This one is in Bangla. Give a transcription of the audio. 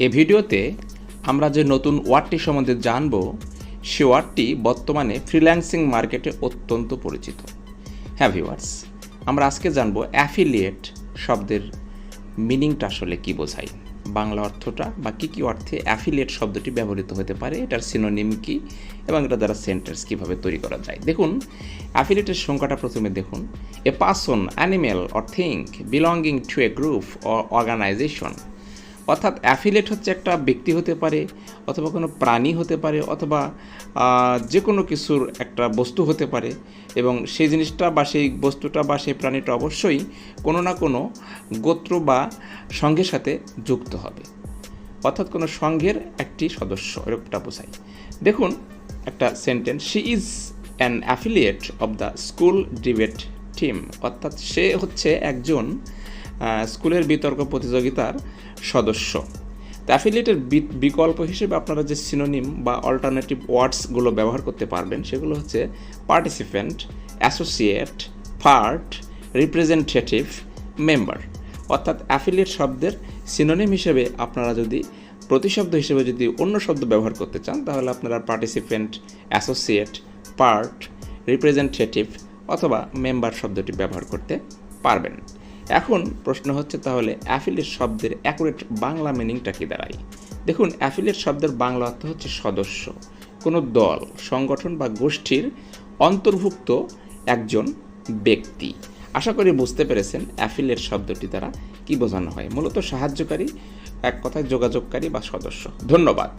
এই ভিডিওতে আমরা যে নতুন ওয়ার্ডটি সম্বন্ধে জানব সে ওয়ার্ডটি বর্তমানে ফ্রিল্যান্সিং মার্কেটে অত্যন্ত পরিচিত। হ্যাঁ ভিউয়ার্স, আমরা আজকে জানব অ্যাফিলিয়েট শব্দের মিনিংটা আসলে কী বোঝায়, বাংলা অর্থটা বা কী অর্থে অ্যাফিলিয়েট শব্দটি ব্যবহৃত হতে পারে, এটার সিনোনিম কী এবং এটা দ্বারা সেন্টেন্স কীভাবে তৈরি করা যায়। দেখুন, অ্যাফিলিয়েটের সংখ্যাটা প্রথমে দেখুন, a person, animal or thing belonging to a group or organization. অর্থাৎ অ্যাফিলিয়েট হচ্ছে একটা ব্যক্তি হতে পারে, অথবা কোনো প্রাণী হতে পারে, অথবা যে কোনো কিছুর একটা বস্তু হতে পারে, এবং সেই জিনিসটা বা সেই বস্তুটা বা সেই প্রাণীটা অবশ্যই কোনো না কোনো গোত্র বা সংঘের সাথে যুক্ত হবে, অর্থাৎ কোনো সংঘের একটি সদস্য, এরকমটা বোঝায়। দেখুন একটা sentence, she is an affiliate of the school debate team. অর্থাৎ সে হচ্ছে একজন স্কুলের বিতর্ক প্রতিযোগিতার সদস্য। তো অ্যাফিলিয়েটের বিকল্প হিসেবে আপনারা যে সিনোনিম বা অল্টারনেটিভ ওয়ার্ডসগুলো ব্যবহার করতে পারবেন সেগুলো হচ্ছে participant, associate, part, representative, member. অর্থাৎ অ্যাফিলিয়েট শব্দের সিনোনিম হিসেবে আপনারা যদি প্রতিশব্দ হিসেবে যদি অন্য শব্দ ব্যবহার করতে চান তাহলে আপনারা পার্টিসিপেন্ট, অ্যাসোসিয়েট, পার্ট, রিপ্রেজেন্টেটিভ অথবা মেম্বার শব্দটি ব্যবহার করতে পারবেন। এখন প্রশ্ন হচ্ছে তাহলে অ্যাফিলিয়েট শব্দের অ্যাকুরেট বাংলা মিনিংটা কি দাঁড়ায়? দেখুন, অ্যাফিলিয়েট শব্দের বাংলা অর্থ হচ্ছে সদস্য, কোনো দল, সংগঠন বা গোষ্ঠীর অন্তর্ভুক্ত একজন ব্যক্তি। আশা করি বুঝতে পেরেছেন অ্যাফিলিয়েট শব্দটি দ্বারা কি বোঝানো হয়। মূলত সাহায্যকারী, এক কথায় যোগাযোগকারী বা সদস্য। ধন্যবাদ।